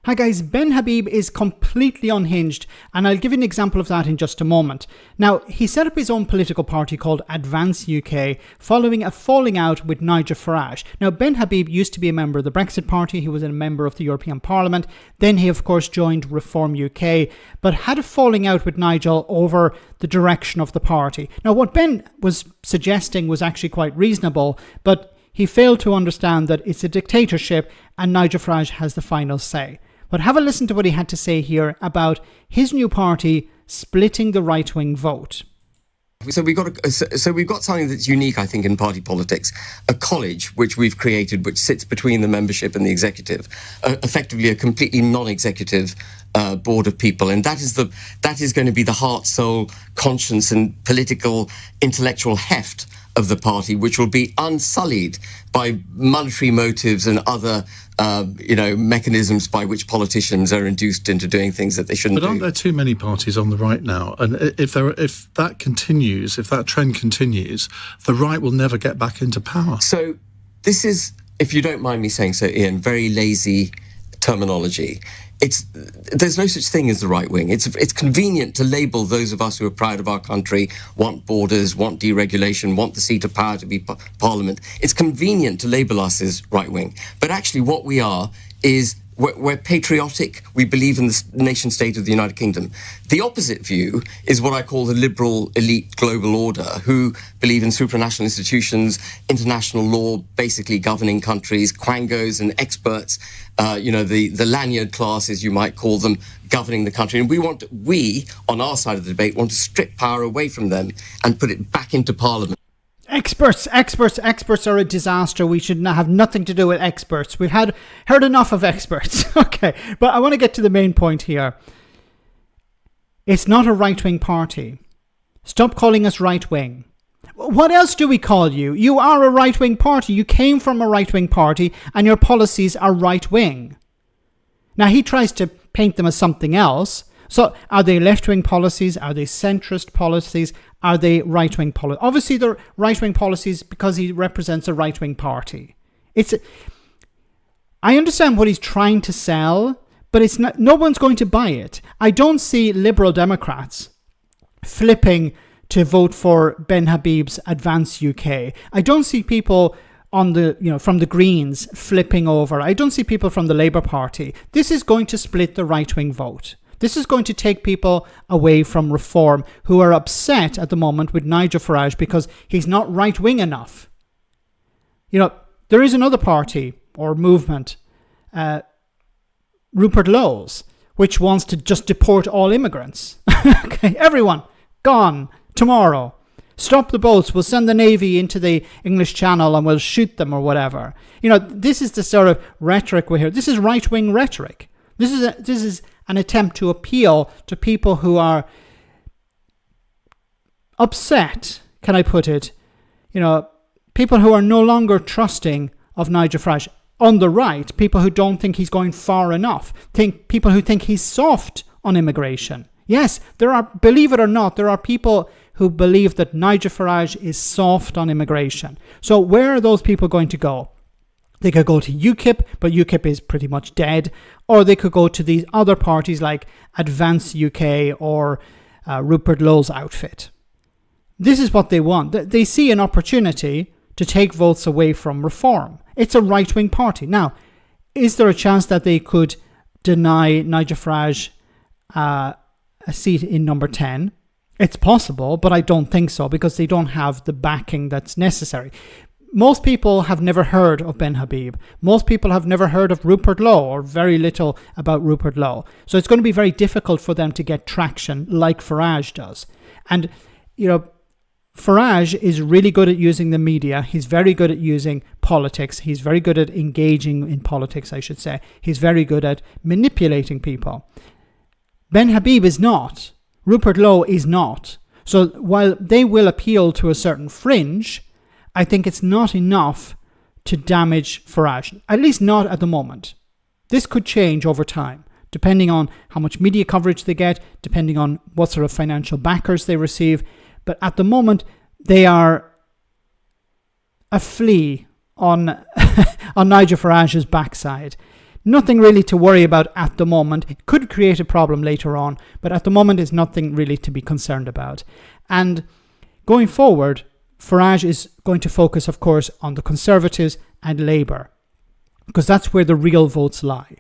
Hi guys, Ben Habib is completely unhinged, and I'll give you an example of that in just a moment. Now, he set up his own political party called Advance UK following a falling out with Nigel Farage. Now, Ben Habib used to be a member of the Brexit Party, he was a member of the European Parliament, then he of course joined Reform UK, but had a falling out with Nigel over the direction of the party. Now, what Ben was suggesting was actually quite reasonable, but he failed to understand that it's a dictatorship and Nigel Farage has the final say. But have a listen to what he had to say here about his new party splitting the right-wing vote. So we've got something that's unique, I think, in party politics. A college which we've created, which sits between the membership and the executive, effectively a completely non-executive board of people, and that is going to be the heart, soul, conscience, and political, intellectual heft of the party, which will be unsullied by monetary motives and other mechanisms by which politicians are induced into doing things that they shouldn't do. But aren't there too many parties on the right now? And if that trend continues, the right will never get back into power. So this is, if you don't mind me saying so, Ian, very lazy terminology. There's no such thing as the right wing. It's convenient to label those of us who are proud of our country, want borders, want deregulation, want the seat of power to be parliament. It's convenient to label us as right wing. But actually what we are is we're patriotic. We believe in the nation state of the United Kingdom. The opposite view is what I call the liberal elite global order, who believe in supranational institutions, international law, basically governing countries, quangos and experts, the lanyard class, as you might call them, governing the country. And we, on our side of the debate, want to strip power away from them and put it back into Parliament. Experts are a disaster. We should have nothing to do with experts. We've heard enough of experts. Okay, but I want to get to the main point here. It's not a right-wing party. Stop calling us right-wing. What else do we call you? You are a right-wing party. You came from a right-wing party and your policies are right-wing. Now, he tries to paint them as something else. So are they left-wing policies? Are they centrist policies? Are they right-wing policies? Obviously, they're right-wing policies because he represents a right-wing party. I understand what he's trying to sell, but it's not. No one's going to buy it. I don't see Liberal Democrats flipping to vote for Ben Habib's Advance UK. I don't see people from the Greens flipping over. I don't see people from the Labour Party. This is going to split the right-wing vote. This is going to take people away from Reform who are upset at the moment with Nigel Farage because he's not right-wing enough. There is another party or movement, Rupert Lowe's, which wants to just deport all immigrants. Okay, everyone, gone tomorrow. Stop the boats. We'll send the Navy into the English Channel and we'll shoot them or whatever. This is the sort of rhetoric we hear. This is right-wing rhetoric. This is an attempt to appeal to people who are upset, can I put it? People who are no longer trusting of Nigel Farage. On the right, people who don't think he's going far enough. People who think he's soft on immigration. Yes, believe it or not, there are people who believe that Nigel Farage is soft on immigration. So where are those people going to go? They could go to UKIP, but UKIP is pretty much dead. Or they could go to these other parties like Advance UK or Rupert Lowe's outfit. This is what they want. They see an opportunity to take votes away from Reform. It's a right-wing party. Now, is there a chance that they could deny Nigel Farage a seat in number 10? It's possible, but I don't think so because they don't have the backing that's necessary. Most people have never heard of Ben Habib. Most people have never heard of Rupert Lowe or very little about Rupert Lowe. So it's going to be very difficult for them to get traction like Farage does. And, Farage is really good at using the media. He's very good at using politics. He's very good at engaging in politics, I should say. He's very good at manipulating people. Ben Habib is not. Rupert Lowe is not. So while they will appeal to a certain fringe, I think it's not enough to damage Farage, at least not at the moment. This could change over time, depending on how much media coverage they get, depending on what sort of financial backers they receive. But at the moment, they are a flea on, on Nigel Farage's backside. Nothing really to worry about at the moment. It could create a problem later on, but at the moment it's nothing really to be concerned about. And going forward, Farage is going to focus, of course, on the Conservatives and Labour, because that's where the real votes lie.